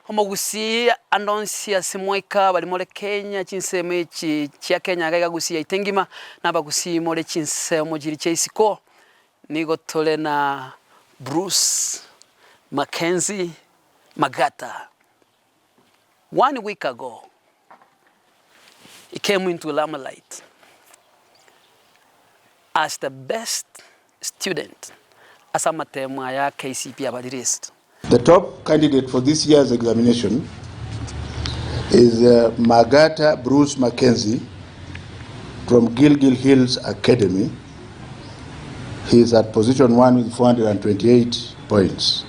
Homogusi andonsia simweka bali mole Kenya chinseme chia Kenya gaga gusi itengima nabagusi mole chinsemo jiri cheisiko nigo tole na Bruce Mackenzie Magata. 1 week ago he came into Limelight as the best student as a matema ya Kcpe abadirist. The top candidate for this year's examination is Magata Bruce Mackenzie from Gilgil Hills Academy. He is at position 1 with 428 points.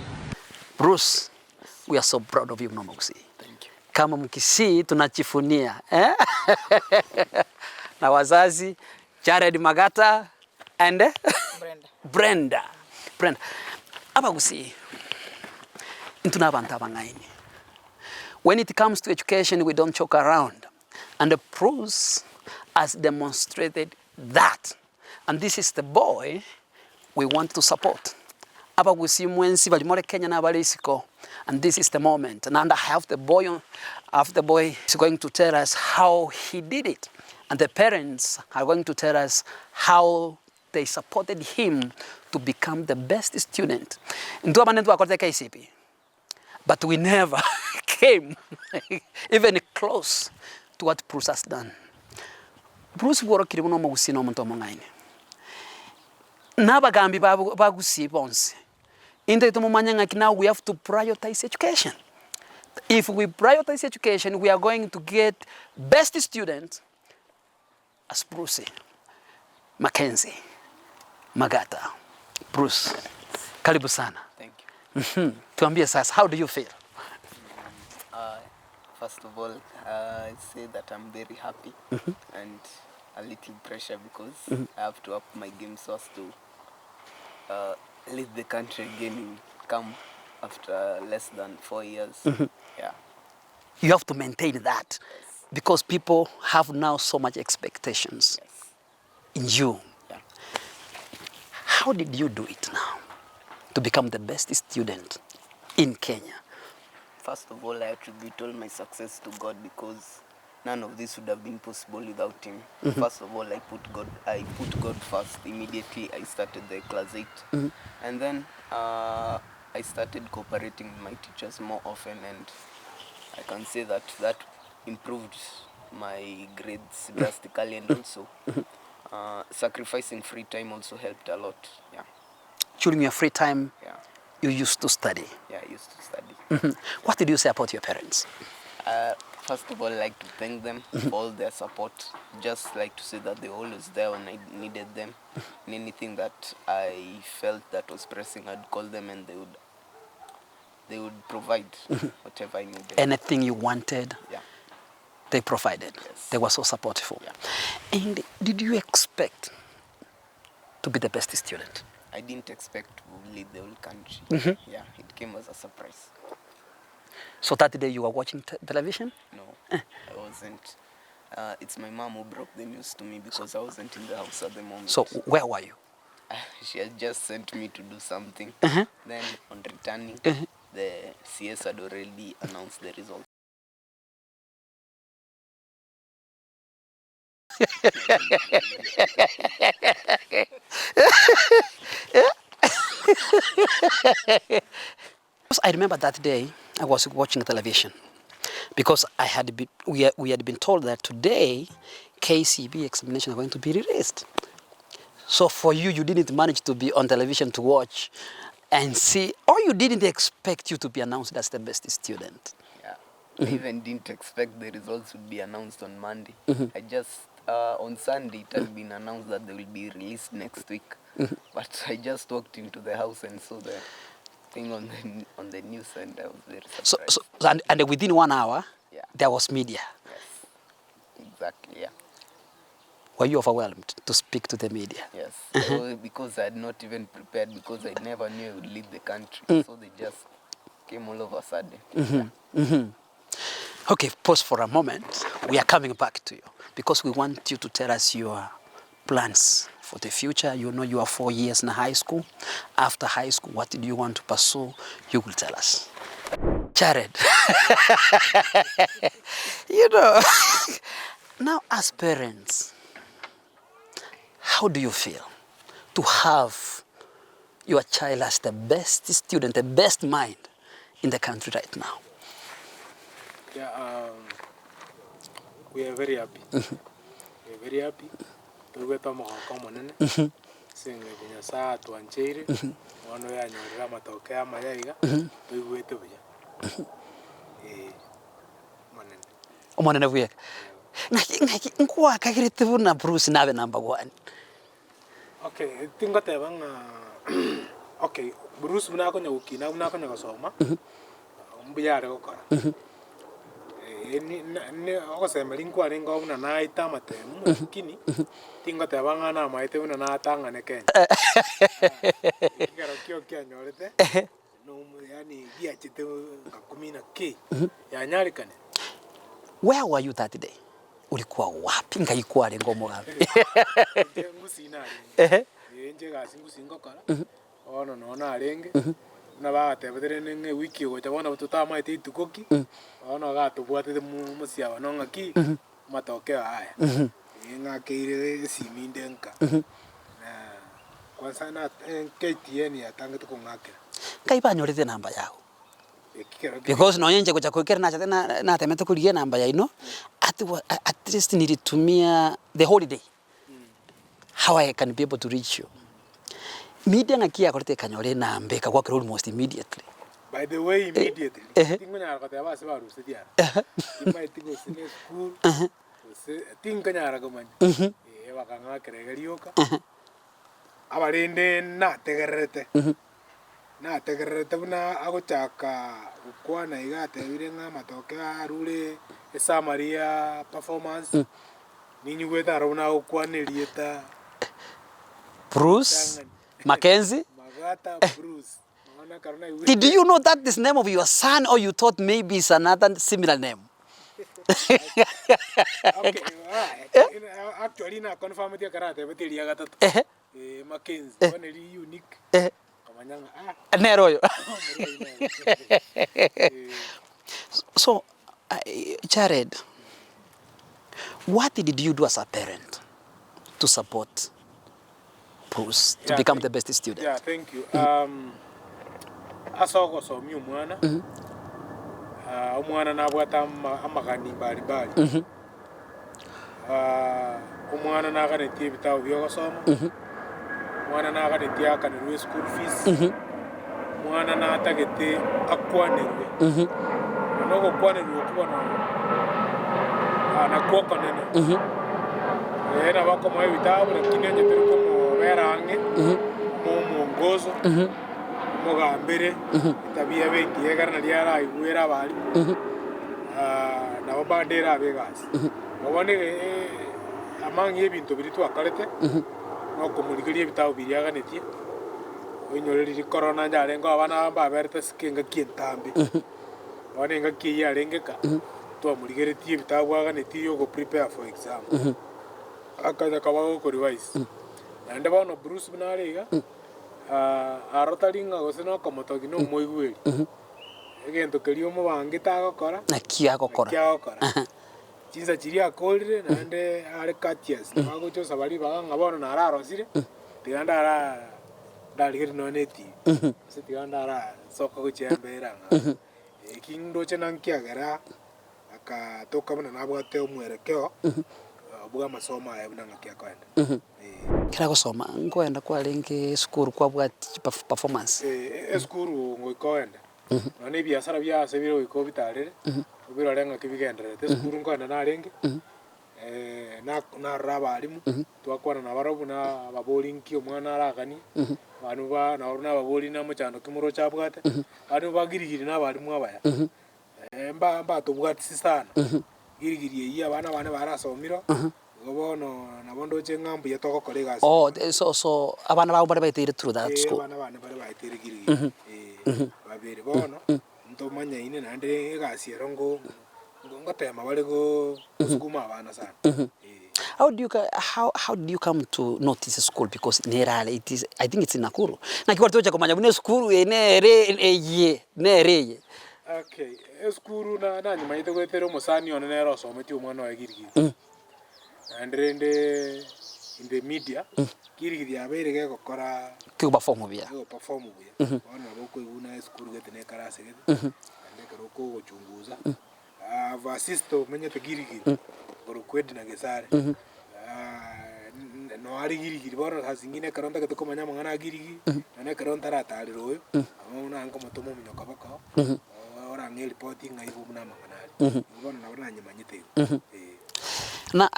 Bruce, we are so proud of you, Nomogusi. Thank you. Kama mkisi tunachifunia. Na wazazi, Jared Magata and Brenda. Abagusi. When it comes to education, we don't joke around. And the Bruce has demonstrated that. And this is the boy we want to support. Abagusi mwensi balimole Kenya na balisiko. And this is the moment. And I have the boy is going to tell us how he did it. And the parents are going to tell us how they supported him to become the best student. Kcpe. But we never came even close to what Bruce has done. Bruce worked on Mogusino Montomongaine. Nabagambi Bagusi Bons. In the Tomomanyang, now we have to prioritize education. If we prioritize education, we are going to get best students as Bruce, Mackenzie, Magata. Bruce, karibu sana. Thank you. Tuambie sasa, how do you feel? First of all, I say that I'm very happy and a little pressure because I have to up my game so as to lead the country again in come after less than 4 years. Yeah. You have to maintain that because people have now so much expectations in you. Yeah. How did you do it now to become the best student in Kenya? First of all, I attribute all my success to God because none of this would have been possible without him. First of all, I put God first. Immediately, I started the class 8. And then I started cooperating with my teachers more often, and I can say that improved my grades drastically, and also sacrificing free time also helped a lot. Yeah. During your free time, Yeah. you used to study. Yeah, I used to study. What did you say about your parents? First of all, I like to thank them for all their support. Just like to say that they were always there when I needed them. In anything that I felt that was pressing, I'd call them and they would provide whatever I needed. Anything you wanted, Yeah. they provided. Yes. They were so supportive. Yeah. And did you expect to be the best student? I didn't expect to lead the whole country. Yeah, it came as a surprise. So that day you were watching television? No, I wasn't. It's my mom who broke the news to me because I wasn't in the house at the moment. So where were you? She had just sent me to do something. Then on returning, the CS had already announced the result. I remember that day I was watching television because we had been told that today Kcpe examination are going to be released. So for you didn't manage to be on television to watch and see, or you didn't expect you to be announced as the best student. Yeah, I even didn't expect the results would be announced on Monday. I just on Sunday it had been announced that they will be released next week. But I just walked into the house and saw the thing on the news, and I was very surprised. So and within 1 hour, there was media. Yes, exactly. Yeah. Were you overwhelmed to speak to the media? Yes, so because I had not even prepared, because I never knew I would lead the country, so they just came all of a sudden. Okay, pause for a moment. We are coming back to you because we want you to tell us your plans for the future. You know you are 4 years in high school. After high school, what do you want to pursue? You will tell us. Jared. You know, now as parents, how do you feel to have your child as the best student, the best mind in the country right now? Yeah, we are very happy. We are very happy. We are common. Sing the Sa to Anchiri, one way and your Ramatoka, Mayaga, we wait to be. Omwana na vuya. Ngaki nkwa kakirite na Bruce nabe number 1. Okay, tinga tebang okay, Bruce muna ko nyuki na muna ko nyakasoma. Mbiyare ko kara. Ni ako sa malingkwa ringo na naita matemu kini tinga tebang na maite una na tanga ne Kenya. Kikaro kyo nyorete. No yani gia chite kakumina k ya nyarikane. Where were you that day? Ulikuwa wapi? Ngaikuwa lengo mugabe. Ngusi nari. Nje gasi ngusi ngokara. Ono no na renge. Na ba te bedere nge wiki go chabona tutama ite itukoki. Ono ga tubwate mu siaba no ngaki matoke haya. Ngakire simindenka. Na kwanza na KTN ya tangi tukungakira. Kaiba nyorete namba yao. Because no yenje kuja kwekera na temete kuliye namba ya ino at least nilitumia the holiday how I can be able to reach you. Media ngakia korete kanyore namba ka kwa almost immediately. By the way, immediately tingo nyara ka taba se baru se dia imai tingo sine school se tingo nyara ko man bakanga keregerioka abarende na tegerete na tegerete buna agochaka ukwana igate birenga matoke arure esa Maria performance ninyi gweta rona ukwanirieta Bruce Mackenzie Magata Bruce. Did you know that is the name of your son, or you thought maybe it's another similar name? Okay, actually na confirm it karate beteria gatatu Mackenzie one really unique Nero. So, Jared, what did you do as a parent to support Bruce to become the best student? Yeah, thank you. Asoko so mi umwana. Umwana nabwata amagani mbali. Umwana nagane tibitawo byogosoma. Mwana naganetie akanirwe school fees. Mwana natagete akwanerwe. Nogo kwanerwe kubona na kwakanene. Era bako mwe bitabu lakini anje turi ko berange. Mwongozo. Mogambere tabia bengi yegarana lyara igwera bali. Na obadera begas. Obone amangi ebintu biritu akalete. No komulikirie bitabu biriaganetie onyoreri corona njarengo abana baberte sikenga kientambi wanenga kiya rengeka to mulikirie bitabu aganetie yo go prepare for exam akaja kabago ko revise nande bono Bruce binarega arotaringa goseno komotogi no moigweri egento kerio mo bangita gokora na kia gokora Chinza chiria kolire nande are katias mago cho sabali baganga bono na ararosire tiganda ara daligiri no neti se tiganda ara soko gochemberanga kindo chenankia gara aka toka mna nabwate omwerekeo buga masoma ya buna ngakia kwenda kira gusoma ngoenda kwa lenge school kwa bwati performance school ngoikoenda none biasara bya sebiro iko bitarere ubiro renga kibigendere tesukuru ngwana na renge na rabalimu twakwana na barobu na babolinki omwana aragani banu ba na oruna baboli na muchando kimuro chabwate banu bagirigiri na balimu abaya mba tubwati sana girigiri iya bana barasomiro gobono na bondo chengambu yatoko kolegas so abana bawo bari baitire through that school abana bari baitire girigiri babere bono ntomanya ine nande egasiero ngo ngotema bale go sukuma abana sana how do you come to notice school? Because nerale it is, I think it's in Nakuru na kiwarto cha kumanya bune school nereye Okay, eskuru na nyuma ite gwetera umusani one nero osometi umwana wa girigiri. And in the media, girigiri abere gegokora Kigo perform bia. go perform buya. Wana boko iguna eskuru getene karase gete. Ande karoko gochunguza. Vasisto menyete girigiri. Goro kwedi na gesare. No ari girigiri bora hazingine karonda gete komanya mangana girigiri. None karonda ratari royo. Amuna anko motomo minyoka bako. Ora ngeli reporting ngaibu na manganari. Ngona na bana nyamanyete. Na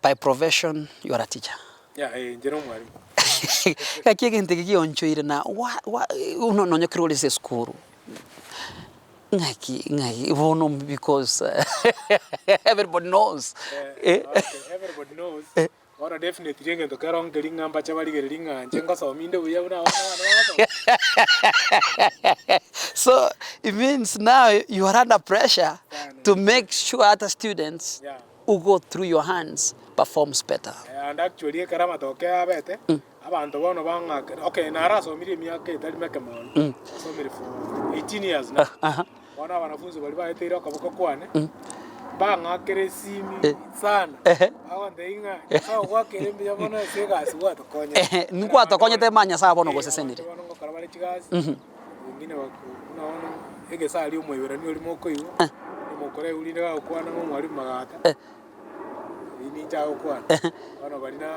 by profession you are a teacher. Yeah, njero mwari. Kaki gente kionchoire na wa uno no nyokiro lese skuru. Ngaki bono because everybody knows. Okay, everybody knows. Ora definitely ngento karong gelinga mpacha bali gelinga njenga so minde buya una wana. So it means now you are under pressure to make sure other students who go through your hands performs better. And actually karama toke abete abantu bono banga okay nara so miri miaka itali meke mon so miri for 18 years now. Wana wanafunzi bali baetera akaboko kwane banga keresimi sana awande inga so gwakere mbya bono sega asiwa tokonya Nikuwa tokonya te manya sa bono go sesenire bono ngo karabali chigazi ngine wako unaona ege sali umwebera ni oli moko iwo mokore uli nga okwana ngo mwali Magata ini chao kwana bano bali na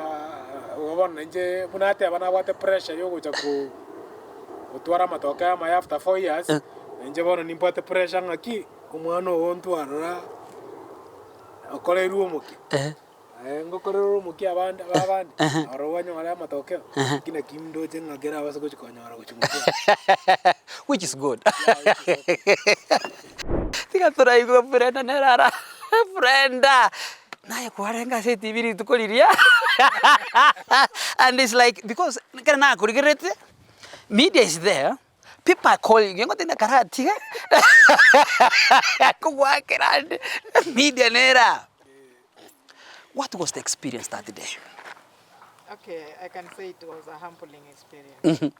ubona nje bunate abana bwate pressure yo kuja ku utwara matoka ya my after 4 years nje bono nimpate pressure ngaki umwana wontu arara okore ruomuki ngokore ruomuki abandi arowanyo ala matoka kina kimdo jenga gera basa kuchikonyora kuchimukia which is good. Tika turai go Brenda nerara Brenda naye kwarenga se TV tukoliria and it's like because kana kurigerete media is there. People are calling you. Ngote na karati. Kuwakirande media nera. What was the experience that day? Okay, I can say it was a humbling experience.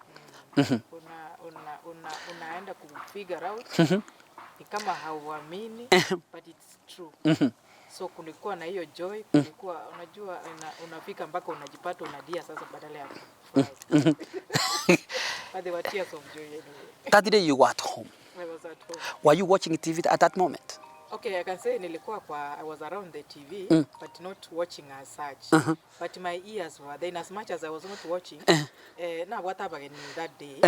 Unaenda ku figure out ni kama hauamini but it's true. So kulikuwa na hiyo joy, kulikuwa unajua unafika mpaka unajipata unadia sasa badala ya furahi. But there were tears of joy anyway. That day you were at home. I was at home. Were you watching TV at that moment? Okay, I can say I was around the TV, but not watching as such. But my ears were there. In as much as I was not watching, now what happened that day?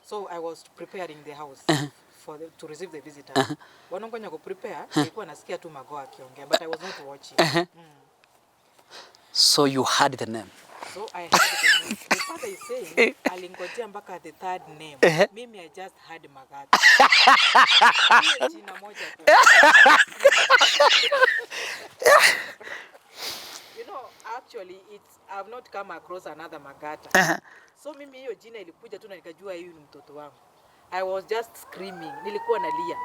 So I was preparing the house to receive the visitors. Wanongonya go prepare, nilikuwa nasikia tu magoa akiongea, but I was not watching. So you heard the name. So I heard the name. The father is saying, alingojea mpaka the third name. Mimi I just heard Magata. Jina moja tu. You know, actually, I've not come across another Magata. So mimi hiyo jina ilikuja tu na nikajua huyu ni mtoto wangu. I was just screaming. Nilikuwa nalia.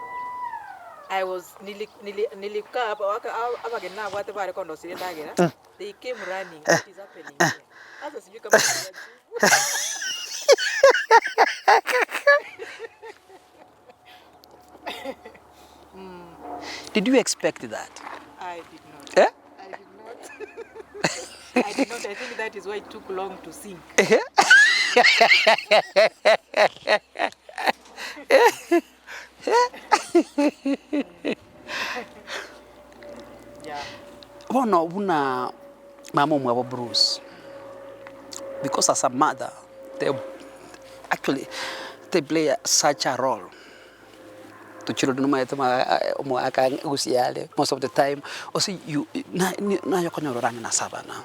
Nilikaa hapa kena watu wale kondo silienda gera. They came running. What is happening here? Sasa sijui kama Did you expect that? I did not. Eh? I did not. I did not. I think that is why it took long to sink. Yeah. Bono una mama mwa Bruce. Because as a mother, they play such a role to children most of the time. Also, you na yokonyororanga na sabana.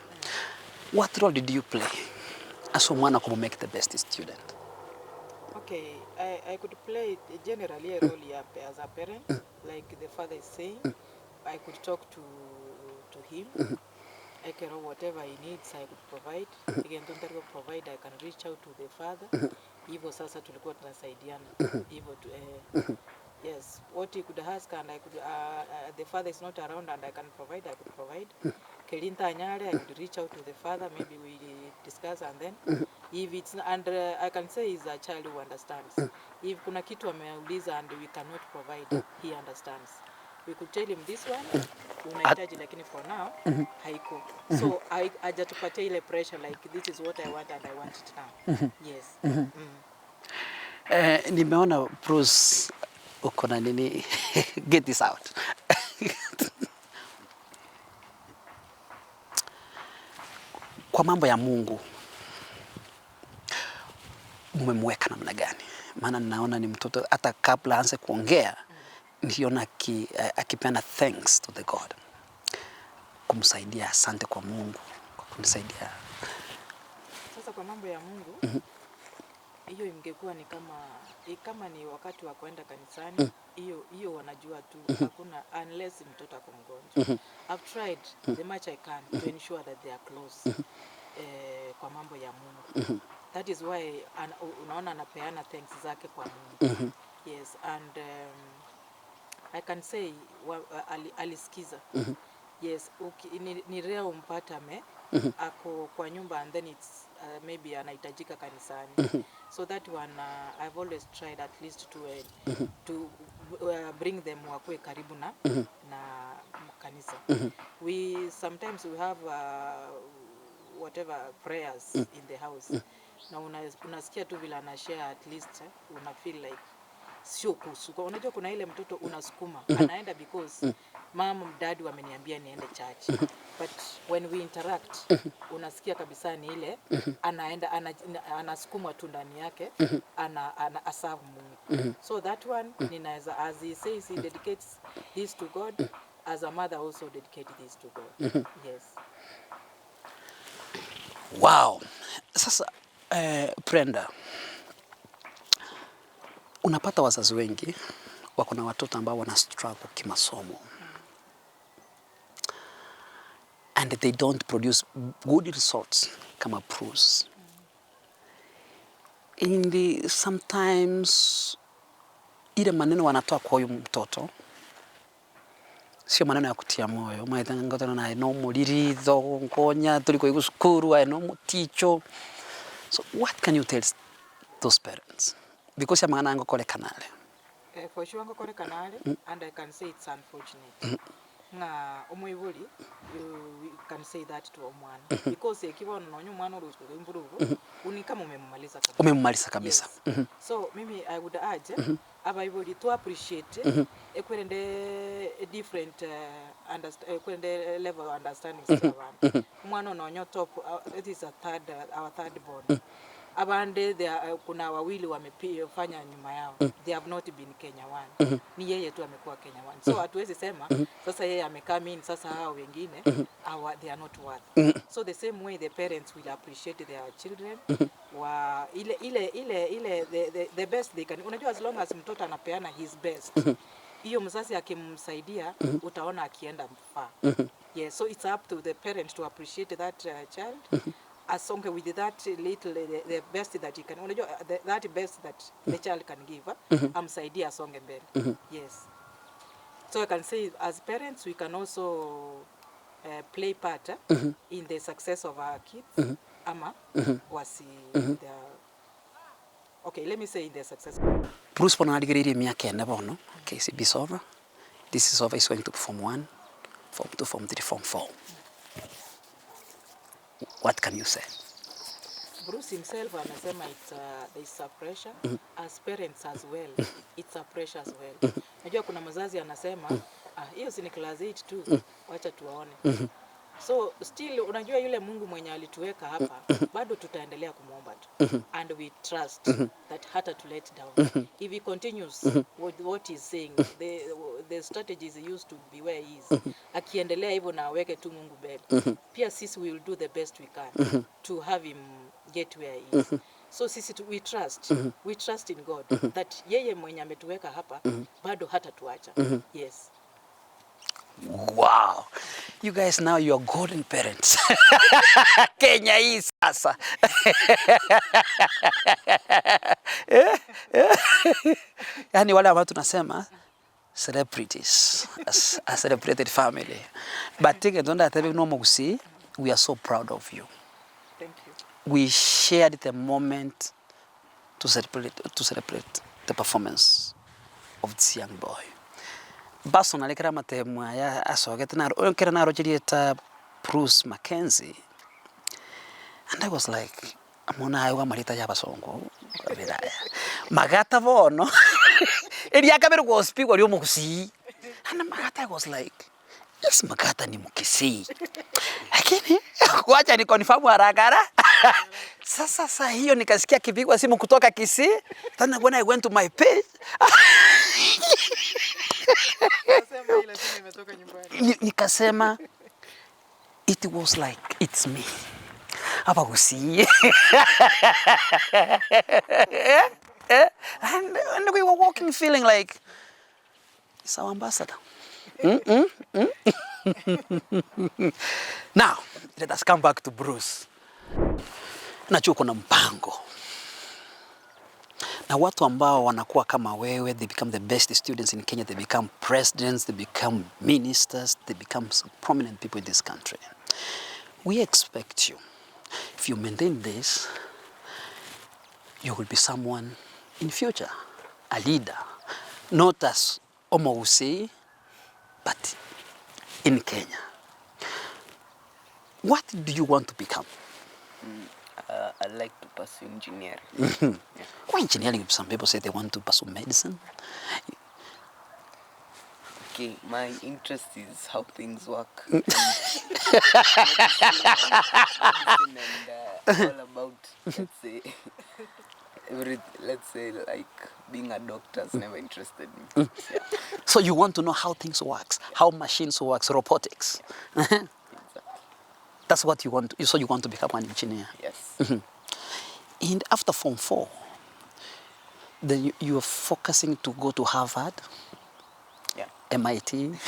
What role did you play as someone who make the best student? Okay, I could play generally a role as a parent, like the father is saying. I could talk to him. I can know whatever he needs, I could provide. Again, don't provide, I can reach out to the father. Hivyo sasa tulikuwa tunasaidiana. Hivyo yes, what he could ask and I could the father is not around and I can provide, I could provide. Kelinta anyale, I could reach out to the father, maybe we discuss and then If it's and I can say he's a child who understands. If kuna kitu ameuliza and we cannot provide, he understands. We could tell him this one unahitaji, lakini for now haiko. So hajatupatia ile pressure like this is what I want and I want it now. Yes. Nimeona Bruce uko na nini get this out. Kwa mambo ya Mungu umemweka namna gani? Maana ninaona ni mtoto hata kabla aanze kuongea niona akipeana thanks to the God. Kumsaidia, asante kwa Mungu kwa kunisaidia. Sasa kwa mambo ya Mungu hiyo ingekuwa ni kama ni wakati wa kwenda kanisani, hiyo wanajua tu, hakuna unless mtoto ako mgonjwa. I've tried the much I can to ensure that they are close kwa mambo ya Mungu. That is why unaona anapeana thanks zake kwa Mungu. Yes, and I can say alisikiza. Yes, ni rare umpata ako kwa nyumba and then it's maybe anahitajika kanisani. So that one I've always tried at least to bring them wakue karibu na kanisa. We sometimes we have whatever prayers in the house. Na unasikia tu vile ana share at least una feel like sio kusuka. Unajua kuna ile mtoto unasukuma anaenda because mama dad wameniambia niende church. But when we interact unasikia kabisa ni ile anaenda anasukuma tu ndani yake ana serve Mungu. So that one ninaweza, as he says he dedicates this to God, as a mother also dedicate this to God. Yes. Wow. Sasa Brenda, unapata wazazi wengi wako na watoto ambao wana struggle kimasomo and they don't produce good results kama Bruce. Sometimes ile maneno wanatoa kwa huyu mtoto sio maneno ya kutia moyo. Maitanga ngotana na no mulirizo ngonya tuliko igusukuru I no ticho. So what can you tell those parents? Because ya mangana ngo kole kanale. For sure ngo kole kanale and I can say it's unfortunate. Nga umuibuli you can say that to omwana because ekiwa nonyo mwana olusko imburugo uni kama umemmaliza kabisa. Yes. So mimi I would urge abaibuli to appreciate ekwende a different ekwende level of understanding abantu. Mwana nonyo top it is our third born. Abande kuna wawili wamefanya nyuma yao. They have not been Kenya one. Ni yeye tu amekuwa Kenya one. So hatuwezi sema sasa yeye amekaa mimi sasa hao wengine they are not worth. So the same way the parents will appreciate their children wa the best they can. Unajua as long as mtoto anapeana his best. Hiyo mzazi akimsaidia utaona akienda mfaa. Yes, so it's up to the parents to appreciate that child. As long with that little the best that you can, that best that the child can give, amsaidia asonge mbele. Yes. So I can say as parents we can also play part in the success of our kids. Ama wasi okay, let me say in the success. Bruce pona aligiriri miaka ene bono. Kcpe is over. This is over. Is going to Form 1, Form 2, Form 3, Form 4. What can you say? Bruce himself anasema it's a pressure as parents as well. It's a pressure as well. Najua kuna mzazi anasema hiyo si ni class 8 tu, wacha tuwaone. So still unajua yule Mungu mwenye alituweka hapa bado tutaendelea kumuomba tu. And we trust that hata to let down. If he continues what he's saying, the strategies he used to be where he is. Akiendelea hivyo na aweke tu Mungu mbele. Pia sisi we will do the best we can to have him get where he is. So sisi we trust in God that yeye mwenye ametuweka hapa bado hata tuacha. Yes. Wow. You guys now you are golden parents. Kenya hii sasa. Yani wale ambao tunasema celebrities, a celebrated family. But take it on that we are so proud of you. Thank you. we shared the moment to celebrate the performance of this young boy. Personally, kera matemu aya asogete na kera na rochirieta Bruce Mackenzie, and I was like, amona ayo marita ya basongo abiraya Magata bono eria kabere go speak oli omukusi, and Magata was like, yes, Magata ni mukisi, lakini kuacha ni confirm haraka. Sasa hiyo nikasikia kipigwa simu kutoka Kisii. Then when I went to my page nikasema it was like it's me. Hapa Kisii. And we were walking feeling like it's our ambassador. Now, let us come back to Bruce. Najua kuna mpango. Na watu ambao wanakuwa kama wewe, they become the best students in Kenya, they become presidents, they become ministers, they become prominent people in this country. We expect you, if you maintain this, you will be someone in future, a leader, not as Omousi, but in Kenya. What do you want to become? I like to pursue engineering. Yeah. Why engineering? Some people say they want to pursue medicine. Okay, my interest is how things work. And all about, let's say like being a doctor has never interested me. Yeah. So you want to know how things works, how machines works, robotics. Exactly. That's what you want. So you want to become an engineer. Yes. And after Form 4, then you are focusing to go to Harvard, Yeah. MIT,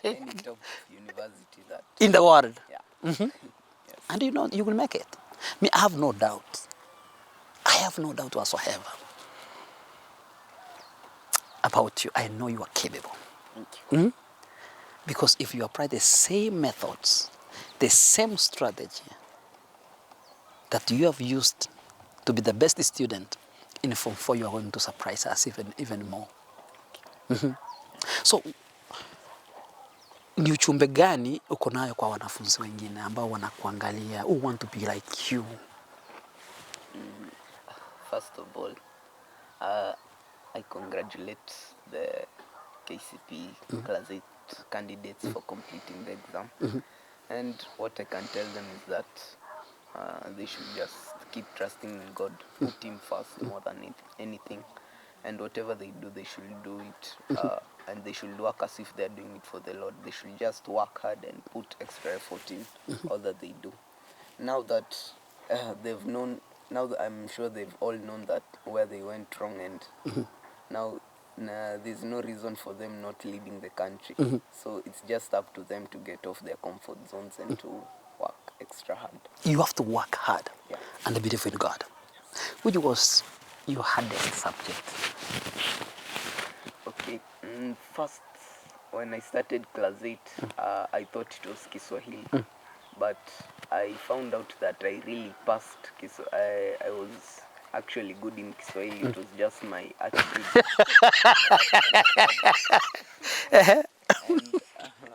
Any top university that in the world. yeah. Mm-hmm. Yes. And you know, you will make it. Me, I have no doubt. I have no doubt whatsoever about you. I know you are capable. Thank you. Mm-hmm. Because if you apply the same methods, the same strategy that you have used to be the best student in Form 4, you are going to surprise us even more. Mm-hmm. So, ni uchumbe gani uko nayo kwa wanafunzi wengine ambao wanakuangalia, who want to be like you? First of all, I congratulate the Kcpe Class 8 candidates for completing the exam. And what I can tell them is that they should just keep trusting in God, put Him first more than anything. And whatever they do, they should do it. And they should work as if they're doing it for the Lord. They should just work hard and put extra effort in all that they do. Now that they've known, now that I'm sure they've all known that where they went wrong, and now there's no reason for them not leading the country. So it's just up to them to get off their comfort zones and to work extra hard. You have to work hard, Yeah. and believe in God. Which was your hardest subject? Okay, first when I started Class 8, I thought it was Kiswahili, but I found out that I really passed I was actually good in Kiswahili. It was just my attitude.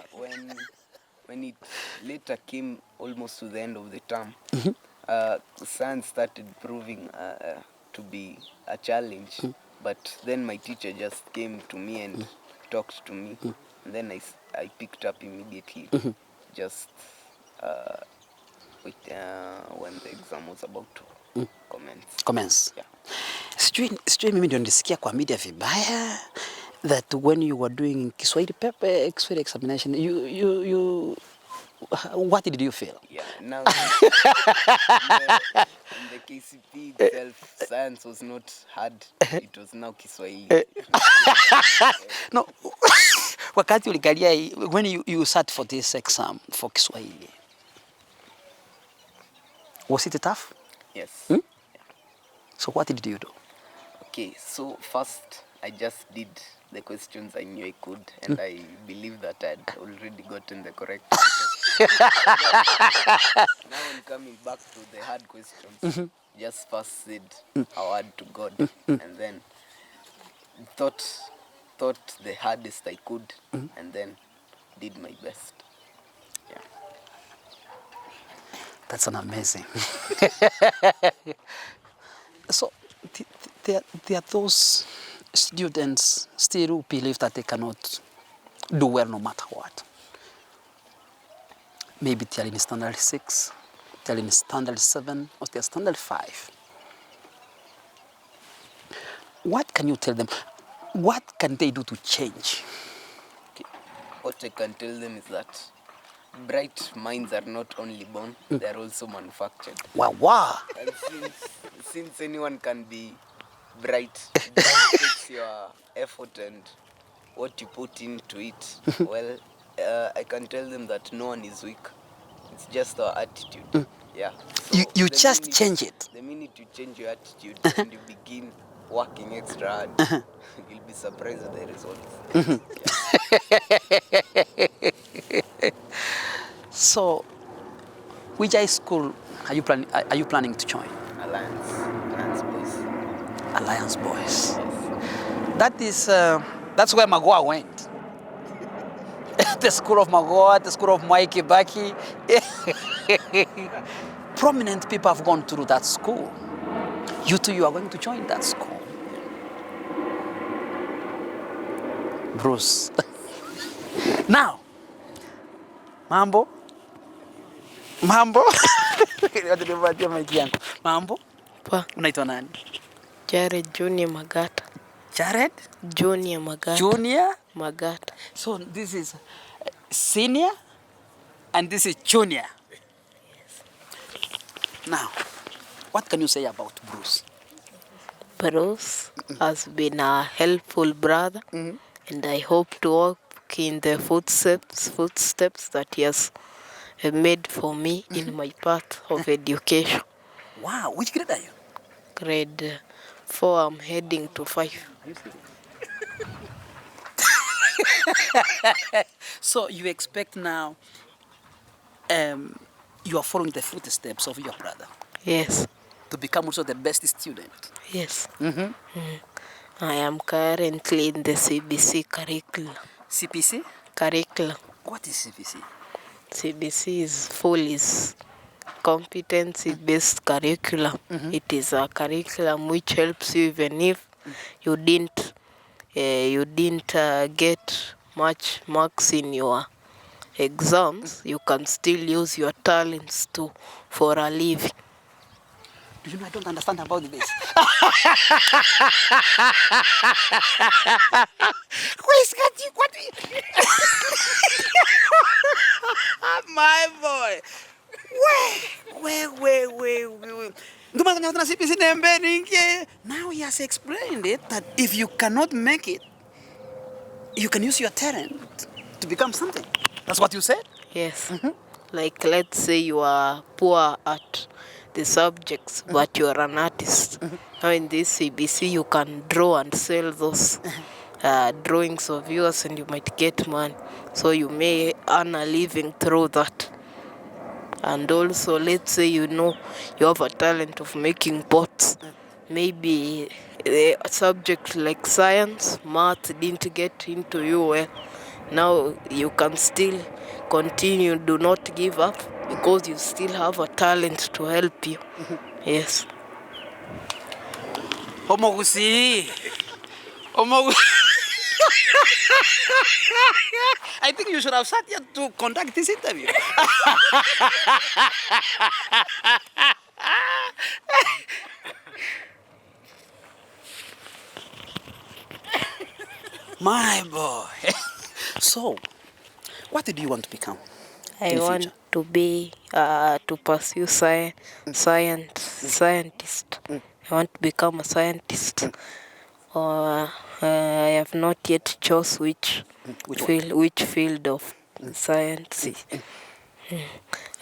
And when it later came almost to the end of the term, science started proving to be a challenge. But then my teacher just came to me and talked to me, and then I picked up immediately. Just when the exam was about to Commence. Yeah. Sijui mimi ndio nilisikia kwa media vibaya that when you were doing Kiswahili paper, Kiswahili examination, you what did you feel? Yeah, now in the Kcpe itself, science was not hard. It was now Kiswahili. No, wakati ulikalia, when you sat for this exam for Kiswahili, was it tough? Yes. Yeah. So what did you do? Okay, so first I just did the questions I knew I could, and I believe that I'd already gotten the correct answers. Now I'm coming back to the hard questions. Just first said a word to God, and then thought the hardest I could, and then did my best. Yeah. That's an amazing. So there are those students still who believe that they cannot do well no matter what. Maybe they're in standard 6, they're in standard 7, or they're standard 5. What can you tell them? What can they do to change? Okay. What I can tell them is that bright minds are not only born, they are also manufactured. Wow. And since anyone can be bright, it just takes your effort and what you put into it. Well, I can tell them that no one is weak. It's just our attitude. Yeah. So You just change it. The minute you change your attitude and you begin working extra hard, you'll be surprised at the results. Yeah. So, which high school are you planning to join? Alliance Boys. Alliance Boys. Yes. That's where Magoa went. The school of Magoa, the school of Kcpe. Prominent people have gone through that school. You too, you are going to join that school. Bruce. Now, Mambo. Mambo. Mambo. Pa. Unaitwa nani? Jared Junior Magata. Jared? Junior Magata. Junior? Magata. So this is senior and this is junior. Yes. Now, what can you say about Bruce? Bruce has been a helpful brother, and I hope to walk in the footsteps that he has made for me in my path of education. Wow, which grade are you? Grade 4, I'm heading to 5. Are you serious? So you expect now you are following the footsteps of your brother Yes. to become also the best student. Yes. I am currently in the CBC curriculum. CPC? Curriculum. What is CPC? CBC is competency-based curriculum. It is a curriculum which helps you even if you didn't get much marks in your exams. You can still use your talents for a living. Do you know I don't understand about this? My boy. Wait. Now he has explained it that if you cannot make it, you can use your talent to become something. That's what you said? Yes. Like let's say you are poor at the subjects, but you are an artist. Now in this CBC you can draw and sell those drawings of yours and you might get money. So you may earn a living through that. And also let's say you have a talent of making pots. Maybe a subject like science, math didn't get into you well. Now you can still continue, do not give up, because you still have a talent to help you. Yes. I think you should have sat here to conduct this interview. My boy. So, what do you want to become? I want to be to pursue scientist. I want to become a scientist. Or I have not yet chose which field of science.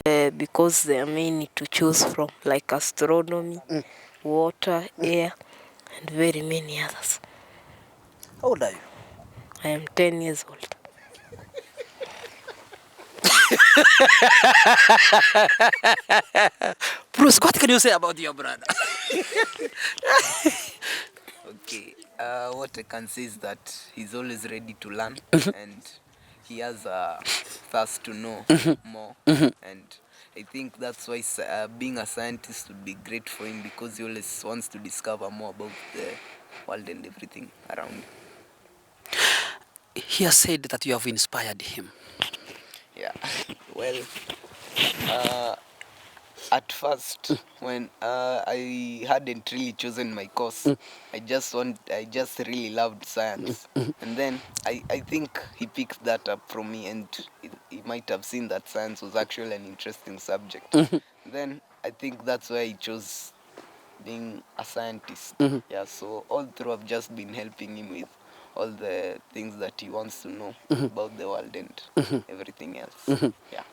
Because there are many to choose from, like astronomy, water, air, and very many others. How old are you? I am 10 years old. Bruce, what can you say about your brother? Okay, what I can say is that he's always ready to learn and he has a thirst to know more. And I think that's why being a scientist would be great for him because he always wants to discover more about the world and everything around. He has said that you have inspired him. Yeah, well, at first when I hadn't really chosen my course, I just really loved science, and then I think he picked that up from me, and he might have seen that science was actually an interesting subject. Then I think that's why he chose being a scientist. Yeah, so all through I've just been helping him with all the things that he wants to know about the world and everything else. Yeah.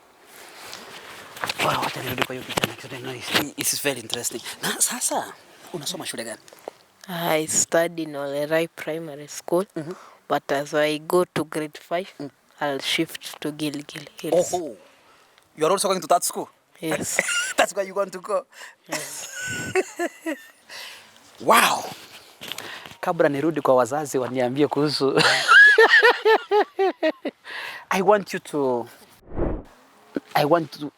Wow, wacha nirudi kwa hiyo picha na kitu nice. This is very interesting. Na sasa unasoma shule gani? I study in Olerai Primary School, but as I go to grade 5, I'll shift to Gilgil Hills. Oh, you are also going to that school? Yes. That's where you want to go? Yes. Wow. Kabla nirudi kwa wazazi waniambie kuhusu I want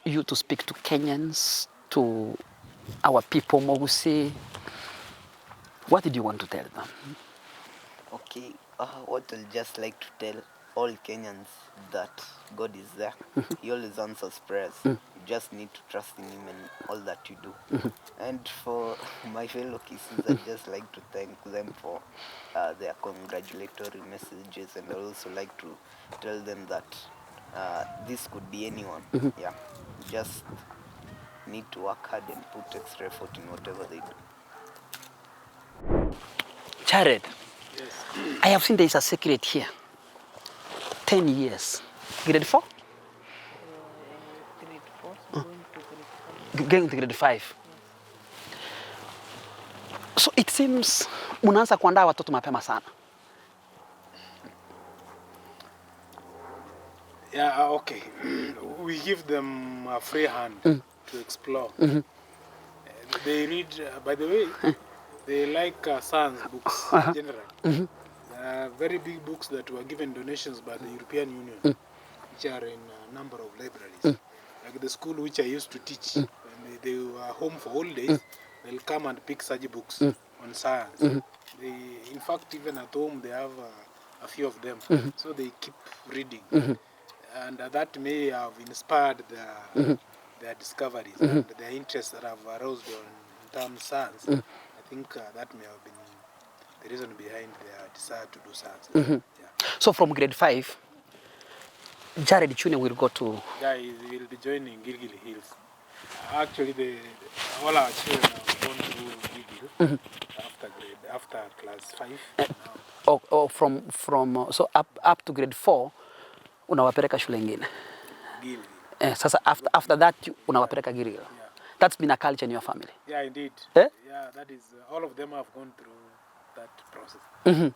you to speak to Kenyans, to our people Mogusi. What did you want to tell them? Okay, what I'll just like to tell all Kenyans that God is there. He always answers prayers. You just need to trust in Him and all that you do. And for my fellow Kisses, I'd just like to thank them for their congratulatory messages, and I also like to tell them that this could be anyone. Yeah, just need to work hard and put extra effort in whatever they do. Jared, yes. I have seen there is a secret here. 10 years. Grade 4? Grade 4, going to grade 5. Going to grade 5. So it seems unaanza kuandaa watoto mapema sana. Yeah, okay. We give them a free hand to explore. They read, by the way, they like science books generally. Very big books that were given donations by the European Union, which are in a number of libraries. Like the school which I used to teach, when they were home for holidays, they'll come and pick such books on science. In fact, even at home, they have a few of them. So they keep reading. And that may have inspired their discoveries and their interests that have aroused in terms of science. I think that may have been the reason behind their desire to do science. Yeah. So from grade 5, Jared Junior will go to... Yeah, he will be joining Gilgil Hills. Actually, all our children have gone through Gilgil after class 5. So up to grade 4, unawapeleka shule ingine. Gilgil. Sasa after that, unawapeleka Gilgil. Yeah. That's been a culture in your family. Yeah, indeed. Eh? Yeah, that is, all of them have gone through that process. Yeah.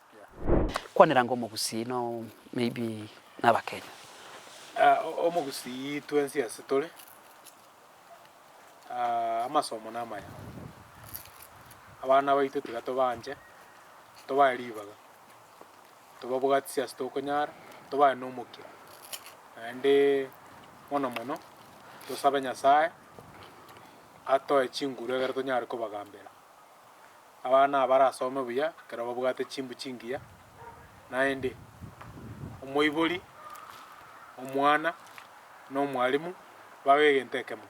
Kwa nirango Mogusi, maybe naba Kenya. Omogusi twensi ya setole. Amasomo namaya. Abana baitu tigatobanje. Tobaeribaga. Tobabugatsia stokonyara. Toba nomukia. Ande mono tosaba Nyasaye atoe chinguru egere tonyare kobagambera. Abana barasome buya kera babugate chimbu chingiya naende omoibori omwana n'omwalimu babege entekemo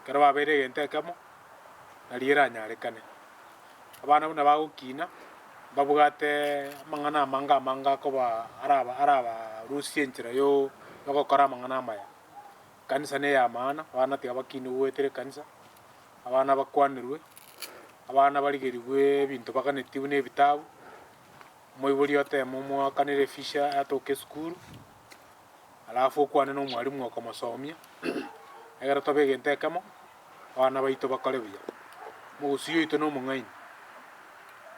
kera babere entekemo nariera nyarekane abana buna bagukina babugate mangana manga koba araba rusie nchira yo bagokora mangana maya kanisa ne ya maana abana tiga bakini wetere kanisa abana bakwanirwe abana barigerigwe bintu bakanetibu ne bitabu moibori yote momo kanire fisha atoke school alafu kwane no mwalimu okomusomia egera tobege ntekamo abana baito bakore buya mugusiyo ito no mungaini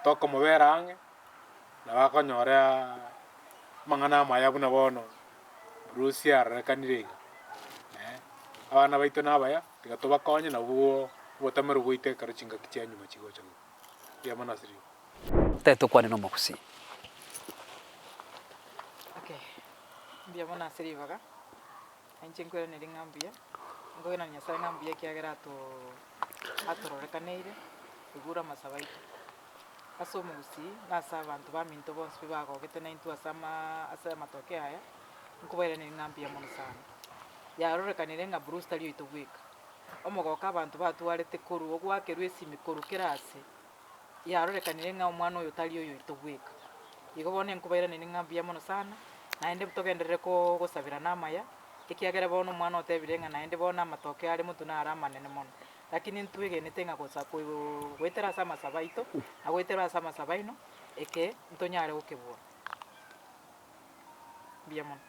toko mubera ange na bakonyora mangana maya buna bono Bruce arakanire abana baitu nabaya tiga tubakonye nabo botamero boite karochinga kichenyu machigocha ya manasiri teto kwane no mokusi Okay. Mbia mona siri baga. Anche nkwera neri ngambia. Ngoina nyasara ngambia kiagera atororekanire igura masabaito. Aso mugusi nasa abantu baminto bonse bagogete na intu asama matoke aya. Nkubaira neri ngambia mono sana. Yarorekanire nga Bruce tali itogwika. Omogoka abantu batwarete koru ogwakerwe esimi koru kirase. Yarorekanire nga omwana oyo tali oyo itogwika. Igobone nkubaira neri ngambia mono sana. Naende butogenderere gusabira namaya ikiagera bono omwana otebirenga naende bona amatoke ari mutu nara manene mono lakini ntwigenete nga gwetera asa amasabaito agwetera asa amasabaino eke ntonyare gukibua mbia mono.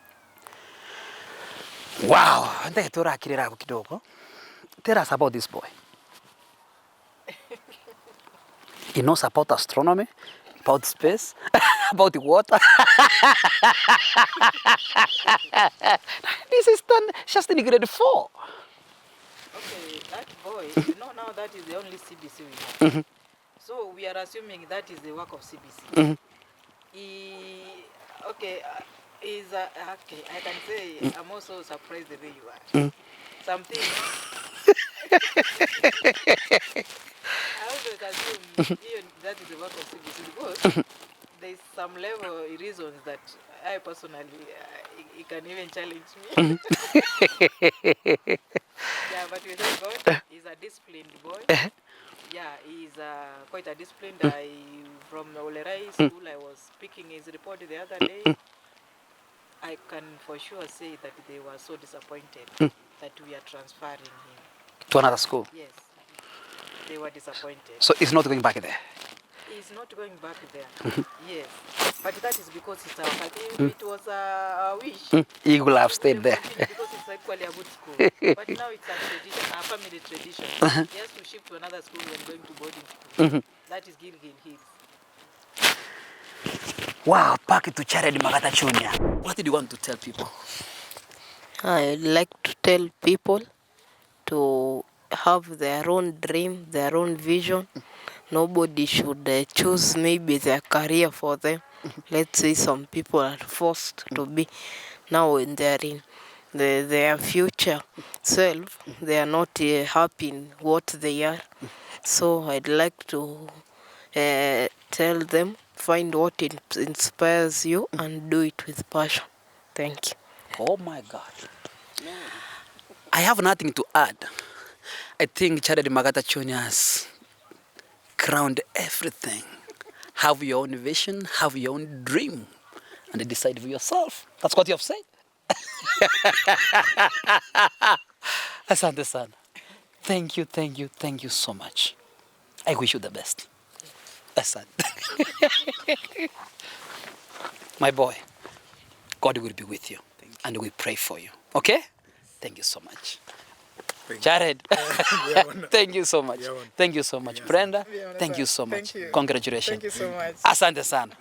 Wow, ndege turakirira hapo kidogo. Tell us about this boy. He knows about astronomy, about space, about the water. This is done just in grade 4. Okay, that boy, you know now that is the only CBC we have. So we are assuming that is the work of CBC. Okay, okay, I can say I'm also surprised the way you are. Something. I always assume that is the work of CBC because there's some level reasons that I personally it can even challenge me. Yeah, but we thank God, he's a disciplined boy. Yeah, he's quite a disciplined. From the Olerai school, I was speaking his report the other day. I can for sure say that they were so disappointed that we are transferring him. To another school? Yes, they were disappointed. So he's not going back there? He's not going back there. Yes, but that is because it's our family. It was a wish. He will have stayed there. Because it's actually a good school. But now it's a tradition, a family tradition. He has to shift to another school when going to boarding school. That is Gilgil Hills. Wow, back to Charity Magata Junior. What did you want to tell people? I'd like to tell people to have their own dream, their own vision. Nobody should choose maybe their career for them. Let's say some people are forced to be now when they're in their future self, they are not happy in what they are. So I'd like to tell them, find what inspires you and do it with passion. Thank you. Oh my God. I have nothing to add. I think Charity Magata Junior has crowned everything. Have your own vision, have your own dream, and decide for yourself. That's what you have said. Asante sana. Thank you so much. I wish you the best. Asante. My boy, God will be with you, and we pray for you. Okay? Thank you so much. Jared, thank you so much. Thank you so much. Brenda, thank you so much. Congratulations. Thank you so much. Asante sana.